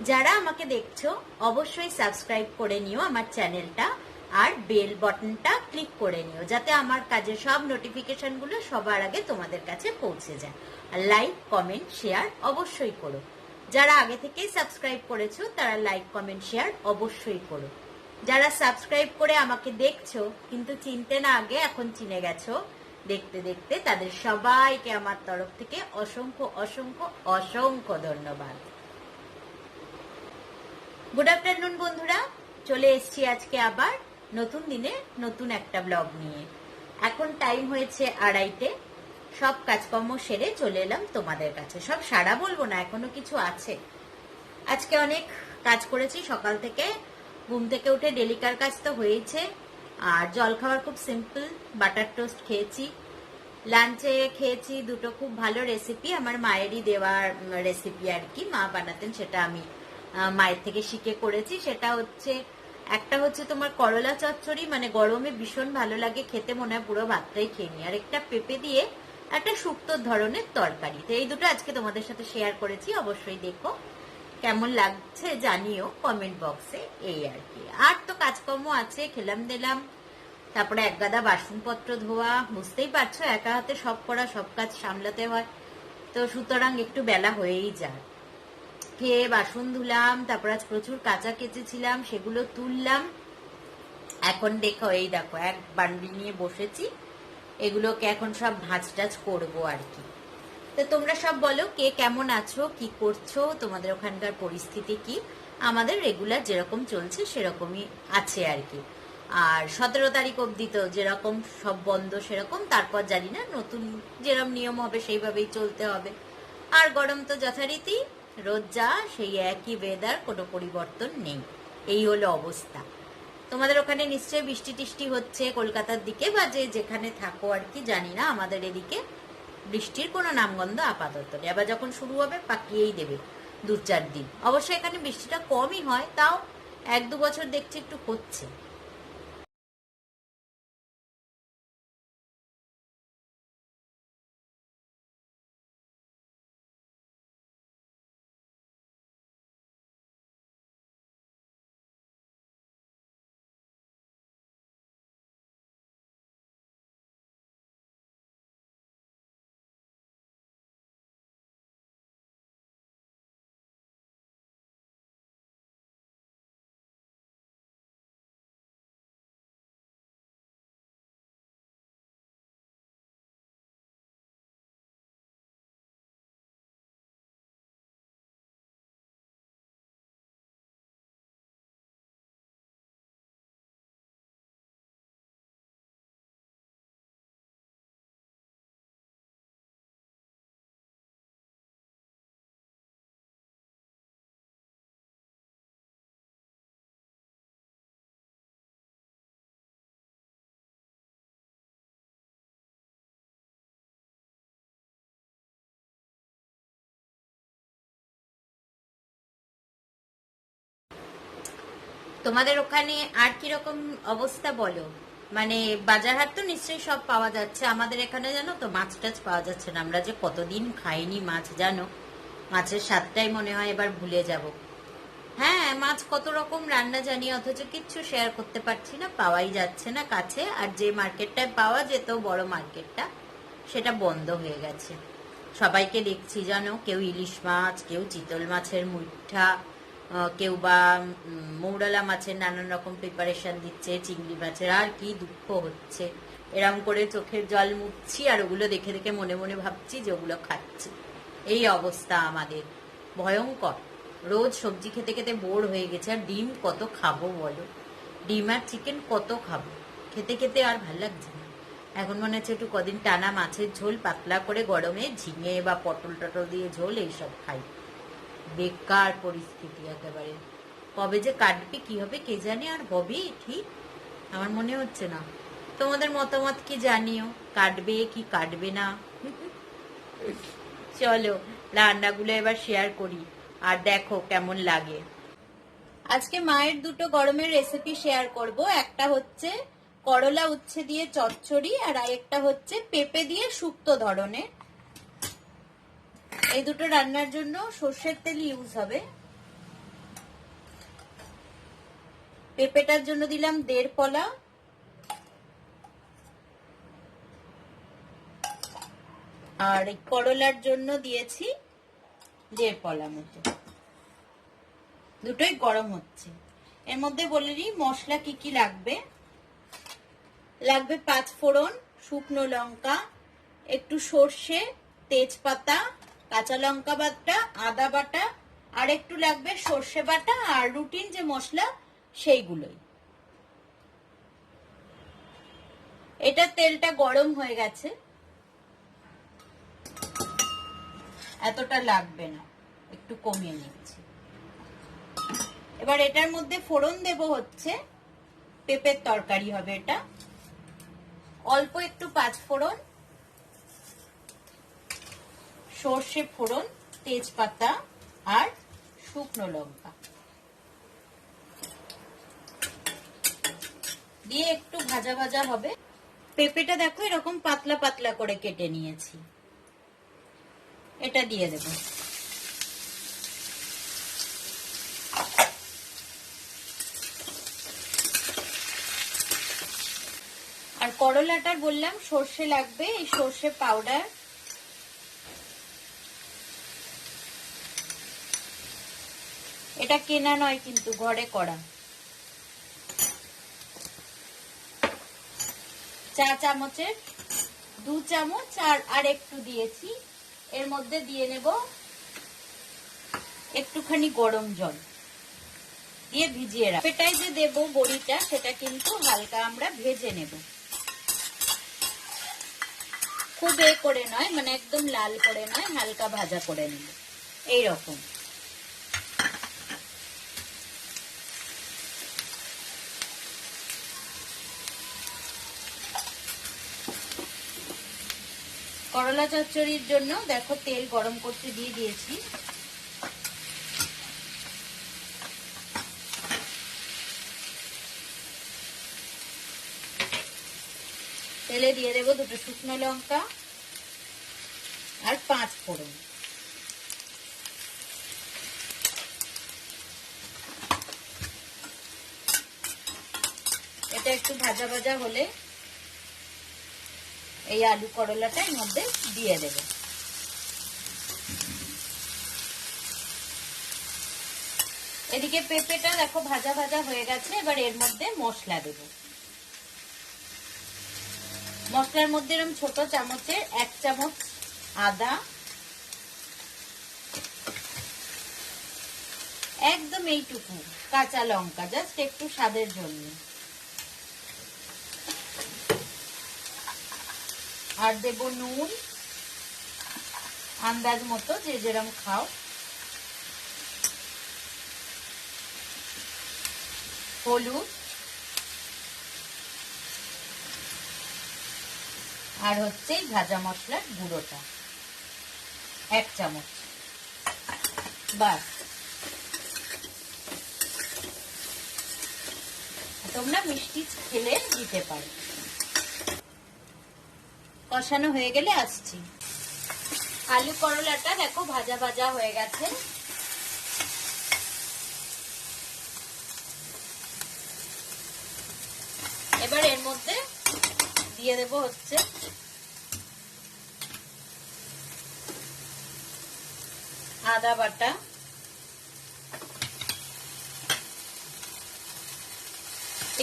যারা আমাকে দেখছো অবশ্যই সাবস্ক্রাইব করে নিও আমার চ্যানেলটা, আর বেল বাটনটা ক্লিক করে নিও যাতে আমার কাজের সব নোটিফিকেশনগুলো সবার আগে তোমাদের কাছে পৌঁছে যায়। আর লাইক কমেন্ট শেয়ার অবশ্যই করো। যারা আগে থেকেই সাবস্ক্রাইব করেছো তারা লাইক কমেন্ট শেয়ার অবশ্যই করো। যারা সাবস্ক্রাইব করে আমাকে দেখছো কিন্তু চিনতে না আগে এখন চিনে গেছো দেখতে দেখতে, তাদের সবাইকে আমার তরফ থেকে অসংখ্য অসংখ্য অসংখ্য ধন্যবাদ। গুড আফটারনুন বন্ধুরা, চলে এসছি আজকে আবার নতুন দিনে নতুন একটা ব্লগ নিয়ে। এখন টাইম হয়েছে 2:30, সব কাজকর্ম সেরে চলে এলাম তোমাদের কাছে। সব সারা বলবো না, এখনো কিছু আছে। আজকে অনেক কাজ করেছি সকাল থেকে, ঘুম থেকে উঠে ডেলিকার কাজ তো হয়েছে। আর জল খাওয়ার খুব সিম্পল, বাটার টোস্ট খেয়েছি। লাঞ্চে খেয়েছি দুটো খুব ভালো রেসিপি, আমার মায়েরই দেওয়ার রেসিপি আর কি, মা বানাতেন, সেটা আমি মায়ের থেকে শিখে করেছি। সেটা হচ্ছে, একটা হচ্ছে তোমার করলা চচ্চড়ি, মানে গরমে ভীষণ ভালো লাগে খেতে, মনে হয় পুরো ভাতটাই খেয়ে নি। আর একটা পেঁপে দিয়ে একটা শুক্তো ধরনের তরকারি। তো এই দুটো আজকে তোমাদের সাথে শেয়ার করেছি, অবশ্যই দেখো, কেমন লাগছে জানিও কমেন্ট বক্সে। এই আর কি, আর তো কাজকর্ম আছে, খেলাম দিলাম, তারপরে এক গাদা বাসনপত্র ধোয়া, বুঝতেই পারছো একা হাতে সব করা, সব কাজ সামলাতে হয়, তো সুতরাং একটু বেলা হয়েই যায়। খেয়ে বাসন ধুলাম, তারপর আজ প্রচুর কাঁচা কেচেছিলাম, সেগুলো তুললাম। এখন দেখো, এই দেখো এক বান্ডিল নিয়ে বসেছি, এগুলোকে এখন সব ভাঁজ টাজ করবো আর কি। তো তোমরা সব বলো কে কেমন আছো, কি করছো, তোমাদের ওখানকার পরিস্থিতি কি। আমাদের রেগুলার যেরকম চলছে সেরকমই আছে আর কি। আর 17 তারিখ অব্দি তো যেরকম সব বন্ধ সেরকম, তারপর জানি না নতুন যেরকম নিয়ম হবে সেইভাবেই চলতে হবে। আর গরম তো যথারীতি, রোজ যা সেই একই ওয়েদার, কোনো পরিবর্তন নেই। এই হলো অবস্থা। তোমাদের ওখানে নিশ্চয়ই বৃষ্টি টিষ্টি হচ্ছে কলকাতার দিকে, বা যে যেখানে থাকো আর কি, জানি না। আমাদের এদিকে বৃষ্টির কোনো নামগন্ধ আপাতত নেই, আবার যখন শুরু হবে পাকিয়েই দেবে 2-4 দিন। অবশ্যই এখানে বৃষ্টিটা কমই হয়, তাও 1-2 বছর দেখছি একটু হচ্ছে। তোমাদের ওখানে আর কিরকম অবস্থা বলো। মানে বাজার হাট তো নিশ্চয়ই সব পাওয়া যাচ্ছে, আমাদের এখানে জানো তো মাছ টাছ পাওয়া যাচ্ছে না। আমরা যে কতদিন খাইনি মাছ জানো, মাছের স্বাদটাই মনে হয় এবার ভুলে যাব। হ্যাঁ, মাছ কত রকম রান্না জানি, অথচ কিচ্ছু শেয়ার করতে পারছি না, পাওয়াই যাচ্ছে না কাছে। আর যে মার্কেটটায় পাওয়া যেত, বড় মার্কেটটা, সেটা বন্ধ হয়ে গেছে। সবাইকে দেখছি জানো, কেউ ইলিশ মাছ, কেউ চিতল মাছের মুঠা, কেউ বা মৌরলা মাছের নানান রকম প্রিপারেশন দিচ্ছে, চিংড়ি মাছের। আর কি দুঃখ হচ্ছে, এরম করে চোখের জল মুছছি, আর ওগুলো দেখে দেখে মনে মনে ভাবছি যে ওগুলো খাচ্ছি। এই অবস্থা আমাদের, ভয়ঙ্কর। রোজ সবজি খেতে খেতে বোর হয়ে গেছে। আর ডিম কত খাবো বলো, ডিম আর চিকেন কত খাবো, খেতে খেতে আর ভাল লাগছে না। এখন মনে হচ্ছে একটু কদিন টানা মাছের ঝোল পাতলা করে গরমে ঝিঙে বা পটল টটল দিয়ে ঝোল এইসব খাই। বেকার পরিস্থিতি একেবারে। কবে যে কাটবে কি হবে কে জানে, আর হবে ঠিক আমার মনে হচ্ছে না। তোমাদের মতামত কি জানিও, কাটবে কি কাটবে না। চলো রান্নাগুলো এবার শেয়ার করি, আর দেখো কেমন লাগে। আজকে মায়ের দুটো গরমের রেসিপি শেয়ার করব। একটা হচ্ছে করলা উচ্ছে দিয়ে চচ্চড়ি, আর আরেকটা হচ্ছে পেঁপে দিয়ে শুক্তো ধরনের। এই দুটো রান্নার জন্য সর্ষের তেল ইউজ হবে। পেঁপেটার জন্য দিলাম 1.5 পলা, আর করলার জন্য দিয়েছি 1.5 পলা মতো। দুটোই গরম হচ্ছে। এর মধ্যে বলে দিই মশলা কি কি লাগবে। লাগবে 5 ফোড়ন, শুকনো লঙ্কা, একটু সর্ষে, তেজপাতা, কাঁচা লঙ্কা বাটা, আদা বাটা, আর একটু লাগবে সর্ষে বাটা, আর রুটিন যে মশলা সেইগুলোই। এটা তেলটা গরম হয়ে গেছে, এতটা লাগবে না, একটু কমিয়ে নিচ্ছি। এবার এটার মধ্যে ফোড়ন দেব হচ্ছে, পেঁপের তরকারি হবে এটা। অল্প একটু 5 ফোড়ন, সর্ষে ফোড়ন, তেজপাতা আর শুকনো লঙ্কা দিয়ে একটু ভাজা ভাজা হবে। পেঁপেটা দেখো এরকম পাতলা পাতলা করে কেটে নিয়েছি, এটা দিয়ে দেব। আর করলাটার বললাম সর্ষে লাগবে, এই সর্ষে পাউডার। এটা কেনা নয় কিন্তু ঘরে করা। 4 চামচের 2 চামচ আর একটু দিয়েছি। এর মধ্যে দিয়ে নেব একটুখানি গরম জল দিয়ে ভিজিয়ে রাখবো। পেঁপেটায় যে দেব বড়িটা সেটা কিন্তু হালকা আমরা ভেজে নেব, খুব করে নয়, মানে একদম লাল করে নয়, হালকা ভাজা করে নেব এইরকম। করলা চচ্চড়ির জন্য দেখো তেল গরম করতে দিয়ে দিয়েছি। তেলে দিয়ে দেবো 2টো শুকনো লঙ্কা আর 5 ফোড়ন। এটা একটু ভাজা ভাজা হলে এই আলু করলাটা এর মধ্যে দিয়ে দেব। এদিকে পেঁপেটা দেখো ভাজা ভাজা হয়ে গেছে। এবার এর মধ্যে মশলা দেব। মশলার মধ্যে এরকম ছোট চামচের 1 চামচ আদা, একদম এইটুকু কাঁচা লঙ্কা, জাস্ট একটু স্বাদের জন্য, আর দেব নুন আন্দাজ মতো, যে যেরকম খাও, হলুদ, আর হচ্ছে ভাজা মশলার গুঁড়োটা 1 চামচ। বাস, তোমরা মিষ্টি খেলে দিতে পারো। কষানো হয়ে গেলে আসছি। আলু করলাটা দেখো ভাজা ভাজা হয়ে গেছে। এবার এর মধ্যে দিয়ে দেব হচ্ছে আদা বাটা,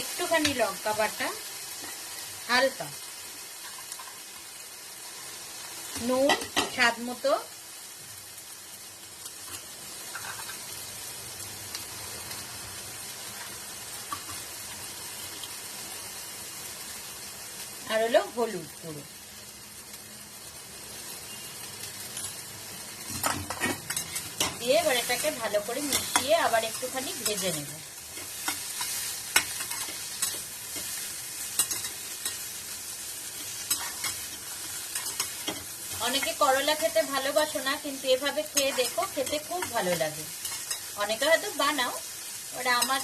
একটুখানি লঙ্কা বাটা, হালকা নুন স্বাদ মতো, আর হলো হলুদ গুঁড়ো। দিয়ে এবার এটাকে ভালো করে মিশিয়ে আবার একটুখানি ভেজে নেব। অনেকে করলা খেতে ভালোবাসো না, কিন্তু এভাবে খেয়ে দেখো, খেতে খুব ভালো লাগে। অনেকে হয়তো বানাও, ওটা আমার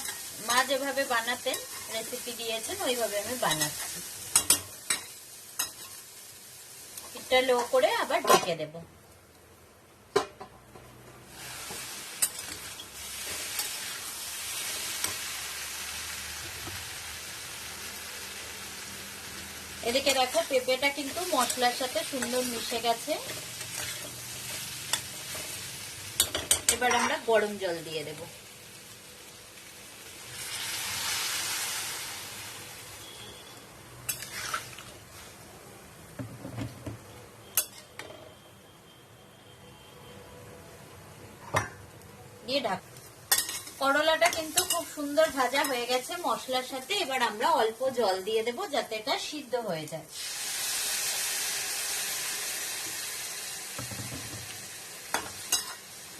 মা যেভাবে বানাতেন, রেসিপি দিয়েছেন, ওইভাবে আমি বানাচ্ছি। এটা লো করে আবার ঢেকে দেব। এদিকে দেখো পেঁপেটা কিন্তু মশলার সাথে সুন্দর মিশে গেছে। এবার আমরা গরম জল দিয়ে দেব। দিয়ে ঢাক। করলাটা কিন্তু খুব সুন্দর ভাজা হয়ে গেছে মশলার সাথে। এবার আমরা অল্প জল দিয়ে দেব যাতে এটা সিদ্ধ হয়ে যায়।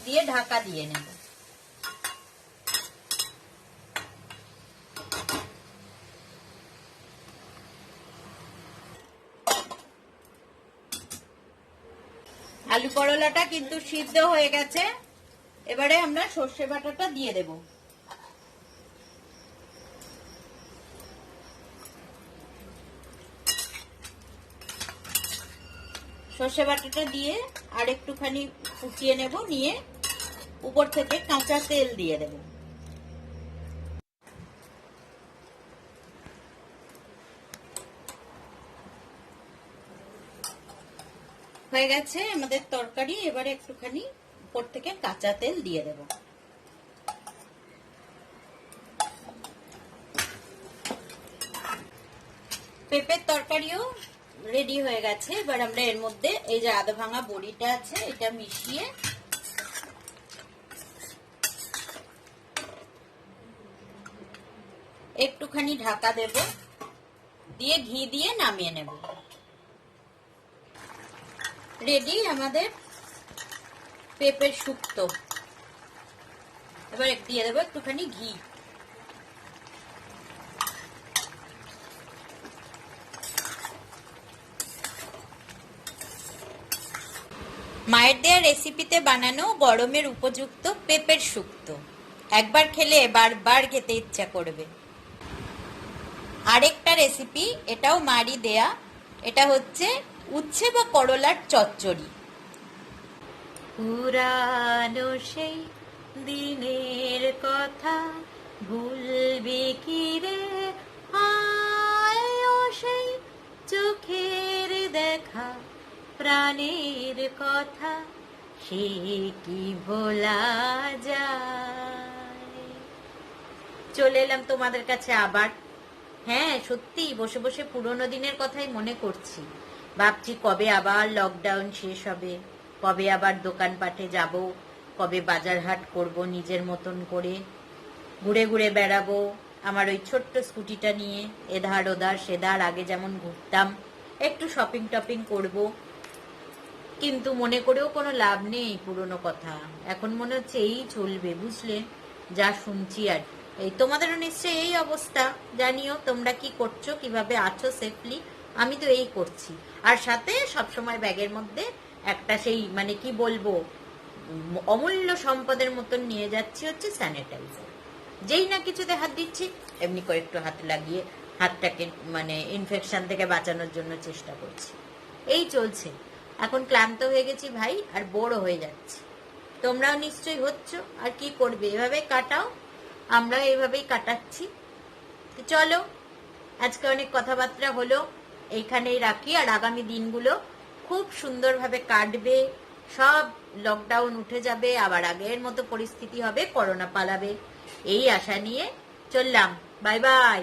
দিয়ে ঢাকা দিয়ে নেব। আলু করলাটা কিন্তু সিদ্ধ হয়ে গেছে। এবারে আমরা সর্ষে বাটাটা দিয়ে দেব। সর্ষে বাটাটা দিয়ে আর একটুখানি ফুটিয়ে নেব, নিয়ে উপর থেকে কাঁচা তেল দিয়ে দেব। হয়ে গেছে আমাদের তরকারি। এবারে একটুখানি উপর থেকে কাঁচা তেল দিয়ে দেব। পেঁপের তরকারিও রেডি হয়ে গেছে। এবার আমরা এর মধ্যে এই যে আধা ভাঙা বড়িটা আছে এটা মিশিয়ে একটুখানি ঢাকা দেব, দিয়ে ঘি দিয়ে নামিয়ে নেব। রেডি আমাদের পেঁপের শুক্তো। এবার দিয়ে দেবো একটুখানি ঘি। মায়ের দেয়া রেসিপিতে বানানো গরমের উপযুক্ত পেঁপের শুক্তো একবার খেলে বারবার খেতে ইচ্ছা করবে। আরেকটা রেসিপি, এটাও মারই দেয়া, এটা হচ্ছে উচ্ছে বা করলার চচ্চড়ি। পুরানো সেই দিনের কথা ভুলবে কি রে, আয়ো সেই চোখের দেখা প্রাণের কথা সে কি ভোলা যায়। চলে এলাম তোমাদের কাছে আবার। হ্যাঁ সত্যি বসে বসে পুরোনো দিনের কথাই মনে করছি। ভাবছি কবে আবার লকডাউন শেষ হবে, কবে আবার দোকানপাটে যাব, কবে বাজার হাট করব নিজের মতন করে, ঘুরে ঘুরে বেড়াবো আমার ওই ছোট্ট স্কুটিটা নিয়ে, এধার ওধার সেধার আগে যেমন ঘুরতাম, একটু শপিং টপিং করব। কিন্তু মনে করেও কোনো লাভ নেই পুরনো কথা। এখন মনে হচ্ছে এই চলবে, বুঝলে, যা শুনছি। আর এই তোমাদেরও নিশ্চয়ই এই অবস্থা। জানিও তোমরা কি করছো, কিভাবে আছো সেফলি। আমি তো এই করছি। আর সাথে সবসময় ব্যাগের মধ্যে একটা সেই মানে কি বলবো অমূল্য সম্পদের মতন নিয়ে যাচ্ছি হচ্ছে স্যানিটাইজার। যেই না কিছুতে হাত দিচ্ছি এমনি করে একটু হাত লাগিয়ে হাতটাকে মানে ইনফেকশন থেকে বাঁচানোর জন্য চেষ্টা করছি। এই চলছে। এখন ক্লান্ত হয়ে গেছি ভাই, আর বোরও হয়ে যাচ্ছি। তোমরাও নিশ্চয়ই হচ্ছ। আর কি করবে, এভাবে কাটাও, আমরাও এইভাবেই কাটাচ্ছি। তো চলো, আজকে অনেক কথাবার্তা হলো, এইখানেই রাখি। আর আগামী দিনগুলো খুব সুন্দরভাবে কাটবে। সব লকডাউন উঠে যাবে, আবার আগের মতো পরিস্থিতি হবে, করোনা পালাবে, এই আশা নিয়ে চললাম। Bye bye.